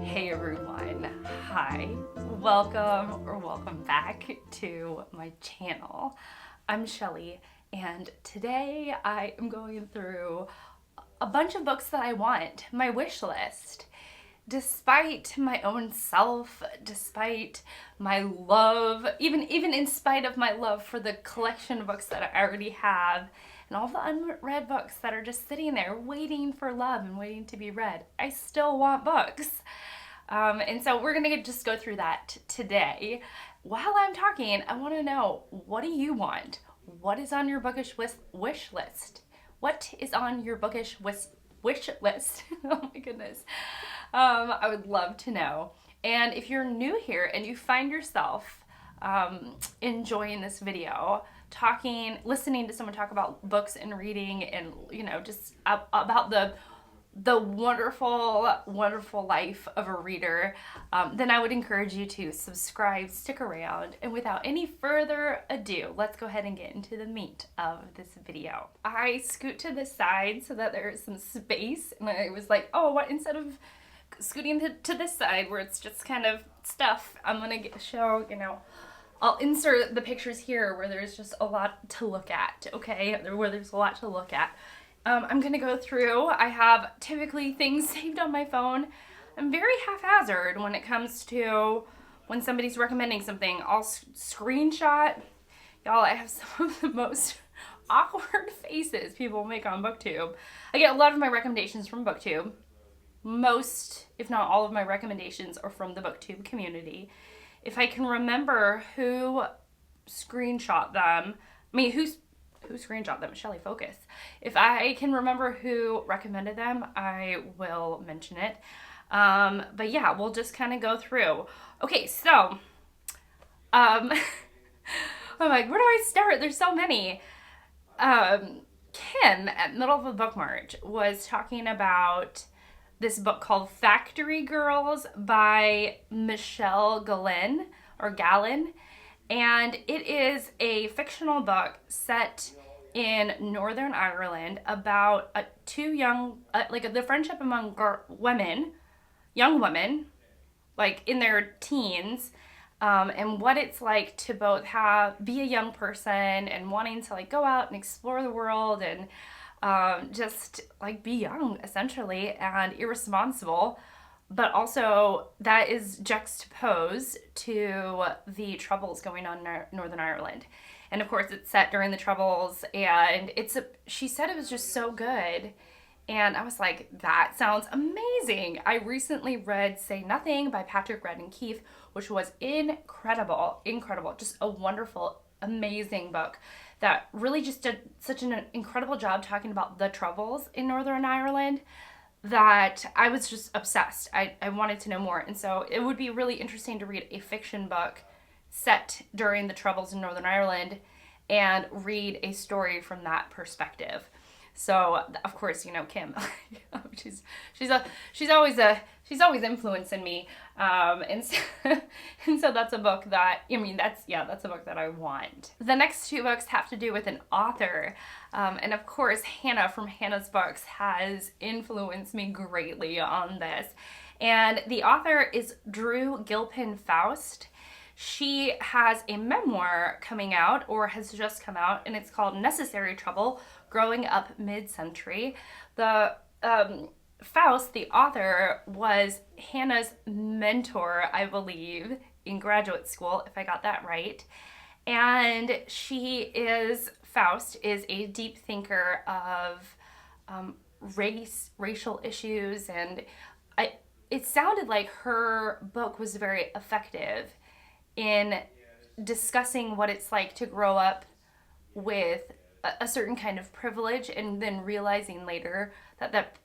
Hey everyone, hi, welcome back to my channel. I'm Shelly, and today I am going through a bunch of books that I want, my wish list. Despite my own self, despite my love, even in spite of my love for the collection of books that I already have, and all the unread books that are just sitting there waiting for love and waiting to be read, I still want books. And so we're gonna just go through that today. While I'm talking, I wanna know, what do you want? What is on your bookish wish list? What is on your bookish wish list? Oh my goodness. I would love to know. And if you're new here and you find yourself enjoying this video, listening to someone talk about books and reading and, you know, just about the wonderful life of a reader, then I would encourage you to subscribe, stick around, and without any further ado, let's go ahead and get into the meat of this video. I scoot to the side so that there is some space, and I was like, oh, what, instead of scooting to this side where it's just kind of stuff, I'm gonna show, you know, I'll insert the pictures here where there's just a lot to look at, okay? Where there's a lot to look at. I'm gonna go through. I have typically things saved on my phone. I'm very haphazard when it comes to when somebody's recommending something. I'll screenshot. Y'all, I have some of the most awkward faces people make on BookTube. I get a lot of my recommendations from BookTube. Most, if not all of my recommendations are from the BookTube community. If I can remember who screenshot them, who screenshot them? Shelly, focus. If I can remember who recommended them, I will mention it. But yeah, we'll just kind of go through. Okay, so, I'm like, where do I start? There's so many. Kim, at Middle of a Book March, was talking about this book called Factory Girls by Michelle Gallen, and it is a fictional book set in Northern Ireland about two young, the friendship among young women, like in their teens, and what it's like to both be a young person and wanting to like go out and explore the world and just like be young essentially and irresponsible, but also that is juxtaposed to the troubles going on in Northern Ireland. And of course it's set during the Troubles, and she said it was just so good. And I was like, that sounds amazing. I recently read Say Nothing by Patrick Radden Keefe, which was incredible, just a wonderful, amazing book that really just did such an incredible job talking about the Troubles in Northern Ireland that I was just obsessed. I wanted to know more. And so it would be really interesting to read a fiction book set during the Troubles in Northern Ireland and read a story from that perspective. So of course, you know, Kim, she's always influencing me. And so that's a book that, that's a book that I want. The next two books have to do with an author. And of course, Hannah from Hannah's Books has influenced me greatly on this. And the author is Drew Gilpin Faust. She has a memoir coming out, or has just come out, and it's called Necessary Trouble, Growing Up Mid-Century. The Faust, the author, was Hannah's mentor, I believe, in graduate school, if I got that right. And Faust is a deep thinker of racial issues, and it sounded like her book was very effective in discussing what it's like to grow up with a certain kind of privilege, and then realizing later that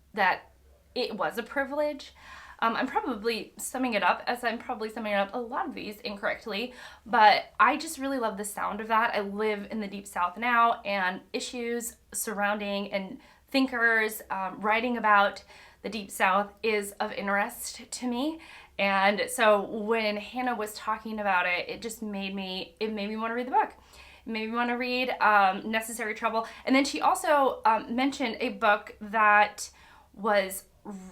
it was a privilege. I'm probably summing it up as I'm probably summing up a lot of these incorrectly, but I just really love the sound of that. I live in the Deep South now, and issues surrounding and thinkers writing about the Deep South is of interest to me. And so when Hannah was talking about it, it made me want to read the book. It made me want to read Necessary Trouble. And then she also mentioned a book that was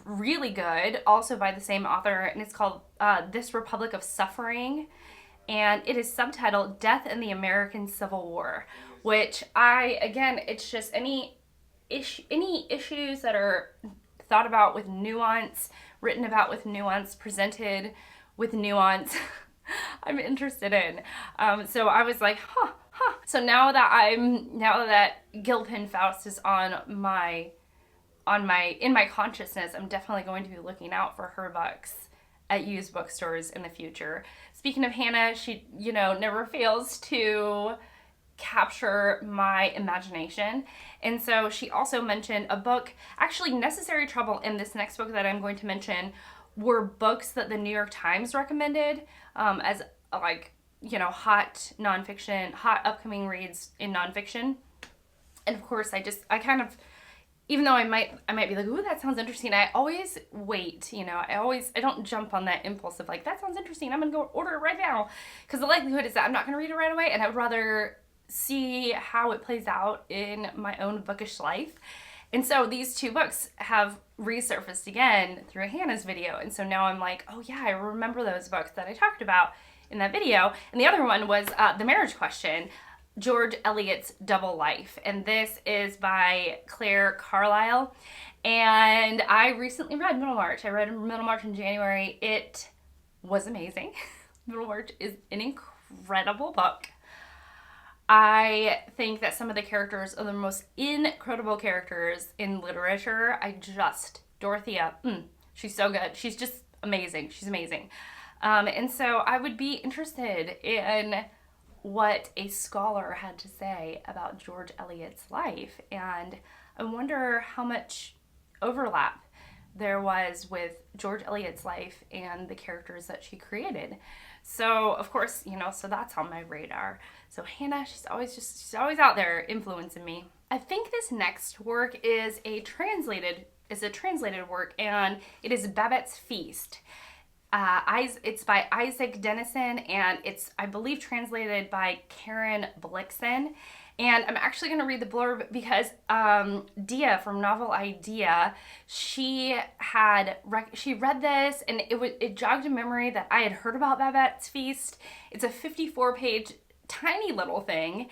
really good, also by the same author, and it's called This Republic of Suffering, and it is subtitled Death in the American Civil War, which it's just any issues that are thought about with nuance, written about with nuance, presented with nuance, I'm interested in. So I was like, huh. So now that Gilpin Faust is in my consciousness, I'm definitely going to be looking out for her books at used bookstores in the future. Speaking of Hannah, she, never fails to capture my imagination. And so she also mentioned a book, actually Necessary Trouble and this next book that I'm going to mention were books that the New York Times recommended as hot nonfiction, hot upcoming reads in nonfiction. And of course I kind of, even though I might be like, ooh, that sounds interesting, I always wait, I don't jump on that impulse of like, that sounds interesting, I'm gonna go order it right now. Because the likelihood is that I'm not gonna read it right away, and I would rather see how it plays out in my own bookish life. And so these two books have resurfaced again through Hannah's video. And so now I'm like, oh yeah, I remember those books that I talked about in that video. And the other one was The Marriage Question, George Eliot's Double Life. And this is by Claire Carlisle. And I recently read Middlemarch. I read Middlemarch in January. It was amazing. Middlemarch is an incredible book. I think that some of the characters are the most incredible characters in literature. Dorothea, she's so good. She's just amazing. She's amazing. And so I would be interested in what a scholar had to say about George Eliot's life. And I wonder how much overlap there was with George Eliot's life and the characters that she created. So of course, so that's on my radar. So Hannah, she's always out there influencing me. I think this next work is a translated work, and it is Babettes Feast. It's by Isaac Dennison, and it's, I believe, translated by Karen Blixen. And I'm actually going to read the blurb because Deea from Novel Idea, she read this, and it jogged a memory that I had heard about Babettes Feast. It's a 54-page tiny little thing,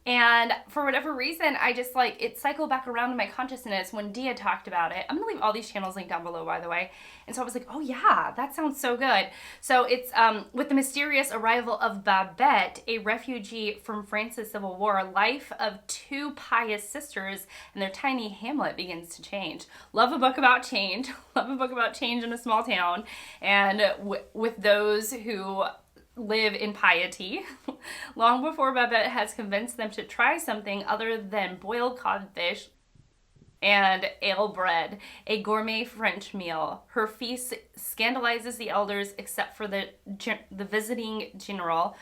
and for whatever reason I just it cycled back around in my consciousness when Deea talked about it. I'm gonna leave all these channels linked down below, by the way. And so I was like, oh yeah, that sounds so good. So it's with the mysterious arrival of Babette, a refugee from France's Civil War, life of two pious sisters and their tiny hamlet begins to change. Love a book about change. Love a book about change in a small town, and with those who live in piety, long before Babette has convinced them to try something other than boiled codfish and ale bread, a gourmet French meal. Her feast scandalizes the elders except for the visiting general.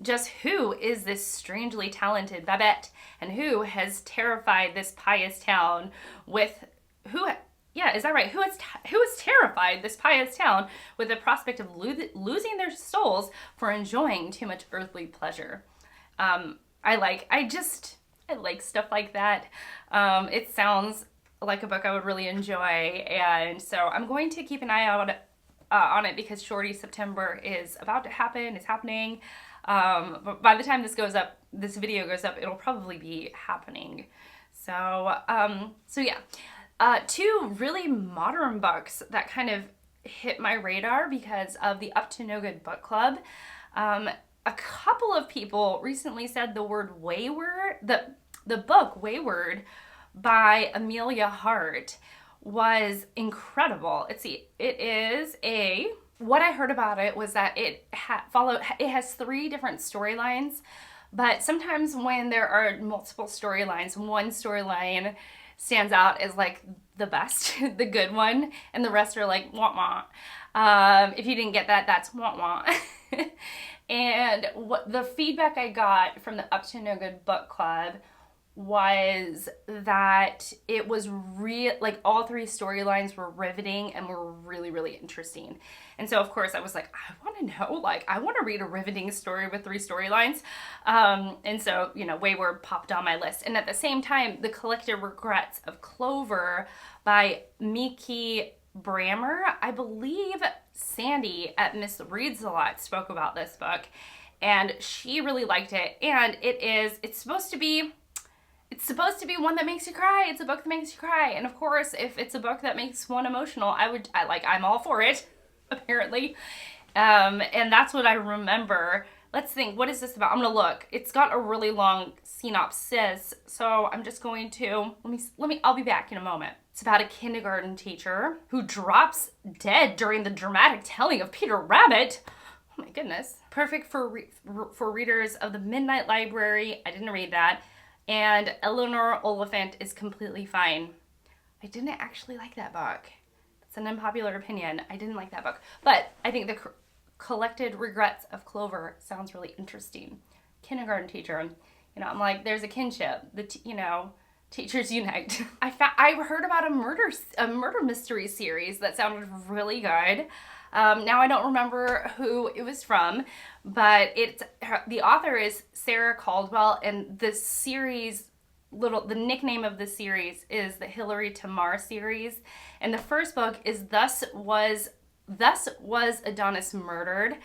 Just who is this strangely talented Babette, and who has terrified this pious town with Who has terrified this pious town with the prospect of losing their souls for enjoying too much earthly pleasure? I like stuff like that. It sounds like a book I would really enjoy, and so I'm going to keep an eye out on it because Shorty September is about to happen. It's happening. But by the time this video goes up, it'll probably be happening. So yeah. Two really modern books that kind of hit my radar because of the Up to No Good book club. A couple of people recently said the word Wayward, the book Wayward by Amelia Hart was incredible. What I heard about it was that it has 3 different storylines, but sometimes when there are multiple storylines, one storyline stands out as like the best, the good one, and the rest are like wah wah. If you didn't get that, that's wah wah. And what the feedback I got from the Up to No Good book club was that it was like all three storylines were riveting and were really, really interesting. And so of course I was like, I want to know, like, I want to read a riveting story with three storylines. And so, you know, Wayward popped on my list. And at the same time, The Collected Regrets of Clover by Miki Brammer. I believe Sandy at Miss Reads a Lot spoke about this book, and she really liked it. And it's supposed to be one that makes you cry. It's a book that makes you cry. And of course, if it's a book that makes one emotional, I'm all for it, apparently. And that's what I remember. Let's think, what is this about? I'm gonna look. It's got a really long synopsis, so I'm just going to, I'll be back in a moment. It's about a kindergarten teacher who drops dead during the dramatic telling of Peter Rabbit. Oh my goodness. Perfect for readers of The Midnight Library. I didn't read that. And Eleanor Oliphant is completely fine. I didn't actually like that book. It's an unpopular opinion. I didn't like that book. But I think The Collected Regrets of Clover sounds really interesting. Kindergarten teacher. You know, I'm like, there's a kinship. Teachers unite. I heard about a murder mystery series that sounded really good. Now I don't remember who it was from, but the author is Sarah Caldwell, and the nickname of the series is the Hilary Tamar series, and the first book is Thus Was Adonis Murdered,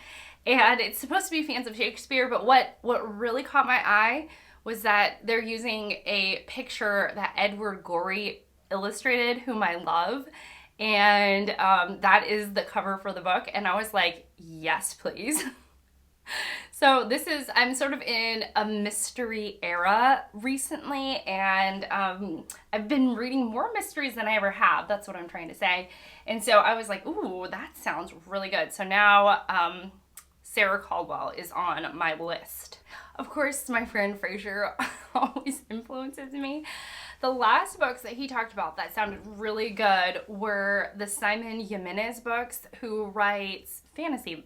and it's supposed to be fans of Shakespeare, but what really caught my eye was that they're using a picture that Edward Gorey illustrated, whom I love, and that is the cover for the book, and I was like, yes, please. So I'm sort of in a mystery era recently, and I've been reading more mysteries than I ever have. That's what I'm trying to say. And so I was like, ooh, that sounds really good. So now Sarah Caldwell is on my list. Of course, my friend Fraser always influences me. The last books that he talked about that sounded really good were the Simon Jimenez books, who writes fantasy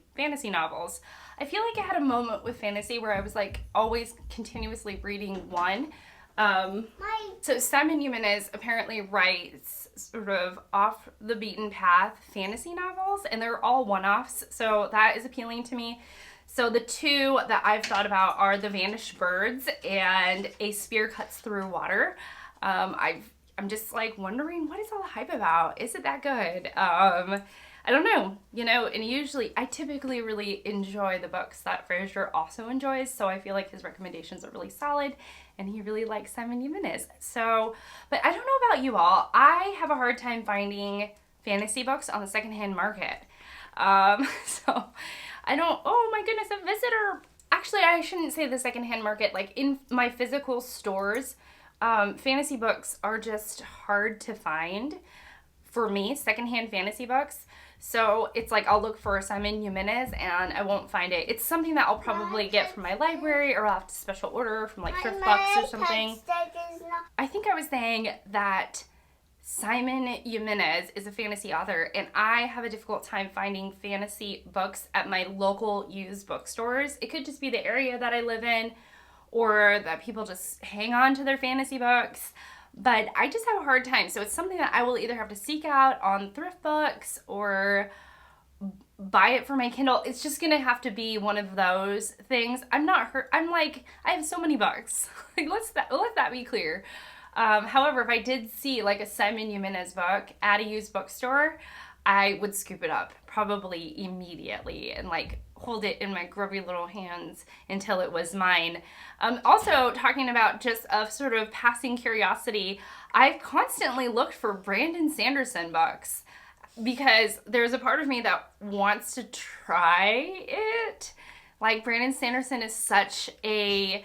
novels. I feel like I had a moment with fantasy where I was like always continuously reading one. So Simon Jimenez apparently writes sort of off the beaten path fantasy novels, and they're all one-offs, so that is appealing to me. So the two that I've thought about are The Vanished Birds and A Spear Cuts Through Water. I'm just like wondering, what is all the hype about? Is it that good? I don't know, and I typically really enjoy the books that Fraser also enjoys, so I feel like his recommendations are really solid, and he really likes Simon Jimenez. So, but I don't know about you all. I have a hard time finding fantasy books on the secondhand market. So I don't, oh my goodness, a visitor. Actually, I shouldn't say the secondhand market. Like in my physical stores, fantasy books are just hard to find for me, secondhand fantasy books. So it's like I'll look for Simon Jimenez and I won't find it. It's something that I'll probably get from my library, or I'll have to special order from like Thrift Bucks or something. I think I was saying that Simon Jimenez is a fantasy author, and I have a difficult time finding fantasy books at my local used bookstores. It could just be the area that I live in, or that people just hang on to their fantasy books. But I just have a hard time. So it's something that I will either have to seek out on Thrift Books or buy it for my Kindle. It's just going to have to be one of those things. I'm like, I have so many books. Like, let that be clear. However, if I did see like a Simon Jimenez book at a used bookstore, I would scoop it up probably immediately and like hold it in my grubby little hands until it was mine. Also, talking about just a sort of passing curiosity, I've constantly looked for Brandon Sanderson books because there's a part of me that wants to try it. Like, Brandon Sanderson is such a,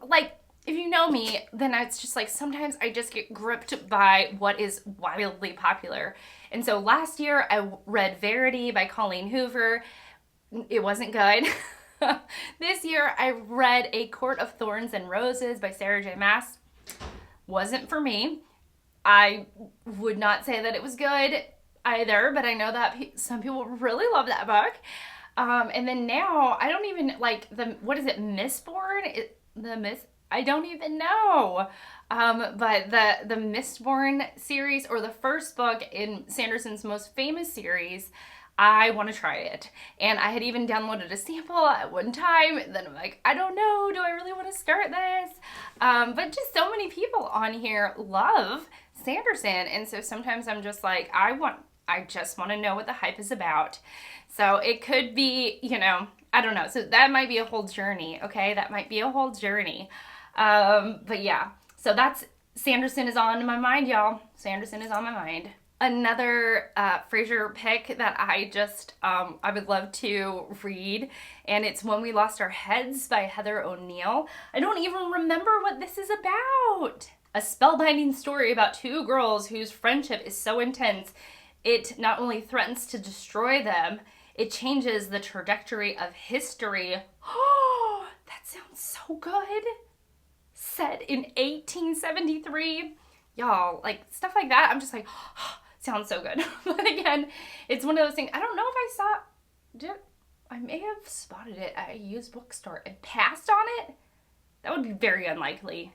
like, if you know me, then it's just like sometimes I just get gripped by what is wildly popular. And so last year I read Verity by Colleen Hoover. It wasn't good. This year I read A Court of Thorns and Roses by Sarah J. Maas. Wasn't for me. I would not say that it was good either, but I know that some people really love that book. And then now I don't even like what is it, Mistborn? I don't even know. But the Mistborn series, or the first book in Sanderson's most famous series, I want to try it. And I had even downloaded a sample at one time. And then I'm like, I don't know, do I really want to start this? But just so many people on here love Sanderson. And so sometimes I'm just like, I just want to know what the hype is about. So it could be, you know, I don't know. So that might be a whole journey. Okay. That might be a whole journey. But yeah, so that's, Sanderson is on my mind, y'all. Sanderson is on my mind. Another Fraser pick that I just, I would love to read, and it's When We Lost Our Heads by Heather ONeal. I don't even remember what this is about. A spellbinding story about two girls whose friendship is so intense, it not only threatens to destroy them, it changes the trajectory of history. Oh, that sounds so good. Set in 1873. Y'all, like, stuff like that, I'm just like, oh, sounds so good. But again, it's one of those things, I don't know if I may have spotted it at a used bookstore and passed on it. That would be very unlikely.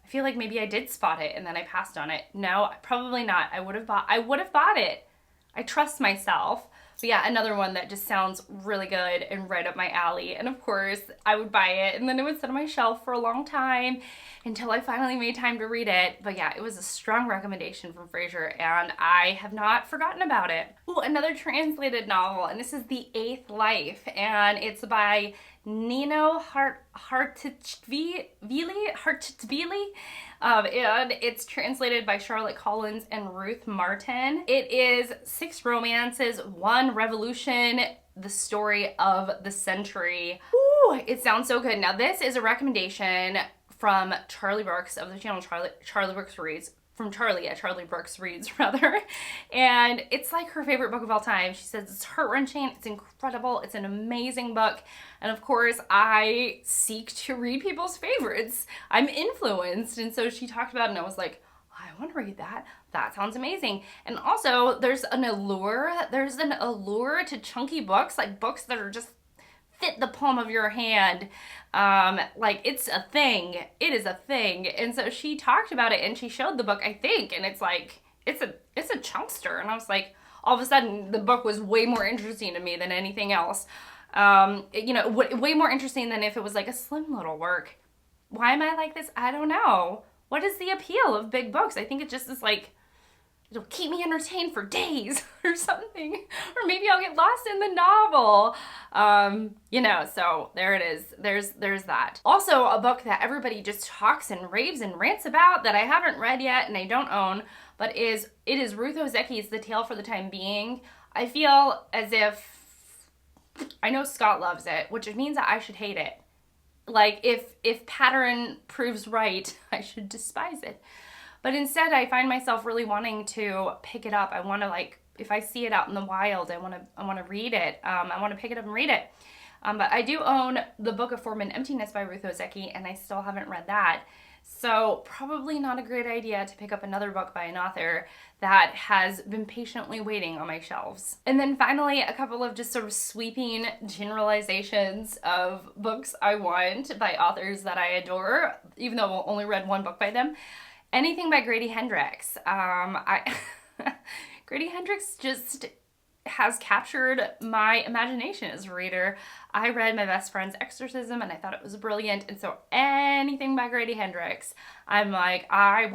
I feel like maybe I did spot it and then I passed on it. No, probably not. I would have bought it. I trust myself. But yeah, another one that just sounds really good and right up my alley. And of course, I would buy it and then it would sit on my shelf for a long time until I finally made time to read it. But yeah, it was a strong recommendation from Fraser and I have not forgotten about it. Ooh, another translated novel, and this is The Eighth Life, and it's by Nino Hartitashvili, and it's translated by Charlotte Collins and Ruth Martin. It is 6 romances, 1 revolution, the story of the century. Ooh, it sounds so good. Now this is a recommendation from Charlie Brooks of the channel Charlie Brooks Reads. From Charlie, Charlie Brooks Reads, rather. And it's like her favorite book of all time. She says it's heart-wrenching, it's incredible, it's an amazing book. And of course, I seek to read people's favorites. I'm influenced. And so she talked about it and I was like, I want to read that. That sounds amazing. And also, there's an allure to chunky books, like books that are just fit the palm of your hand. Like, it's a thing. It is a thing. And so she talked about it and she showed the book, I think, and it's like, it's a chunkster. And I was like, all of a sudden the book was way more interesting to me than anything else. You know, way more interesting than if it was like a slim little work. Why am I like this? I don't know. What is the appeal of big books? I think it just is like, it'll keep me entertained for days or something. Or maybe I'll get lost in the novel. You know, so there it is. There's that. Also, a book that everybody just talks and raves and rants about that I haven't read yet and I don't own, but it is Ruth Ozecki's The Tale for the Time Being. I feel as if, I know Scott loves it, which means that I should hate it. Like, if pattern proves right, I should despise it. But instead, I find myself really wanting to pick it up. I want to, like, if I see it out in the wild, I want to read it. I want to pick it up and read it. But I do own The Book of Form and Emptiness by Ruth Ozecki, and I still haven't read that. So probably not a great idea to pick up another book by an author that has been patiently waiting on my shelves. And then finally, a couple of just sort of sweeping generalizations of books I want by authors that I adore, even though I've only read 1 book by them. Anything by Grady Hendrix. Grady Hendrix just has captured my imagination as a reader. I read my best friend's Exorcism and I thought it was brilliant. And so anything by Grady Hendrix, I'm like, I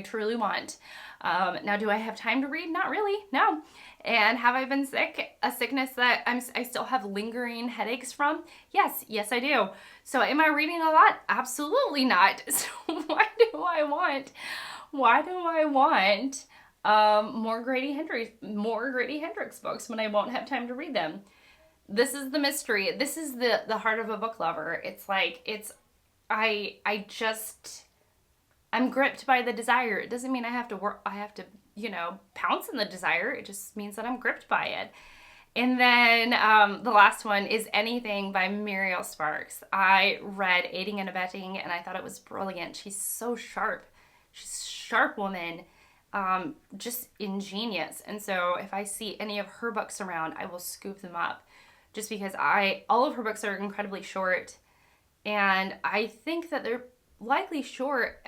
truly want. Now, do I have time to read? Not really, no. And have I been sick? A sickness that I still have lingering headaches from? Yes, I do. So am I reading a lot? Absolutely not. So why do I want more Grady Hendrix books when I won't have time to read them? This is the mystery. This is the heart of a book lover. It's like, I'm gripped by the desire. It doesn't mean I have to, you know, pounce on the desire. It just means that I'm gripped by it. And then the last one is Anything by Muriel Sparks. I read Aiding and Abetting and I thought it was brilliant. She's so sharp. She's a sharp woman, just ingenious. And so if I see any of her books around, I will scoop them up just because all of her books are incredibly short And I think that they're likely short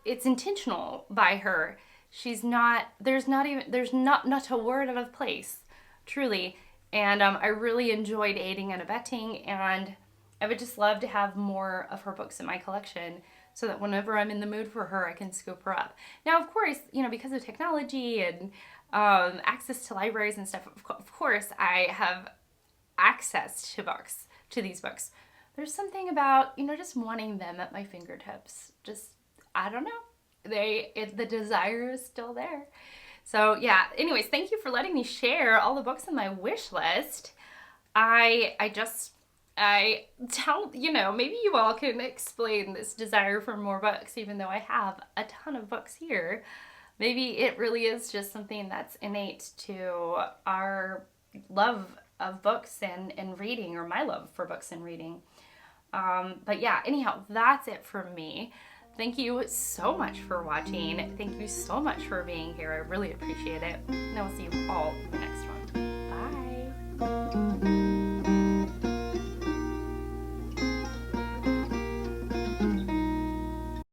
it's intentional by her. There's not a word out of place, truly. And I really enjoyed aiding and abetting, and I would just love to have more of her books in my collection so that whenever I'm in the mood for her, I can scoop her up. Now, of course, because of technology and access to libraries and stuff, of course, I have access to these books. There's something about, just wanting them at my fingertips. Just, I don't know. The desire is still there. So yeah, anyways, thank you for letting me share all the books on my wish list. I tell, maybe you all can explain this desire for more books, even though I have a ton of books here. Maybe it really is just something that's innate to our love of books and reading, or my love for books and reading. But yeah, anyhow, that's it for me. Thank you so much for watching. Thank you so much for being here. I really appreciate it. And I'll see you all in the next one. Bye.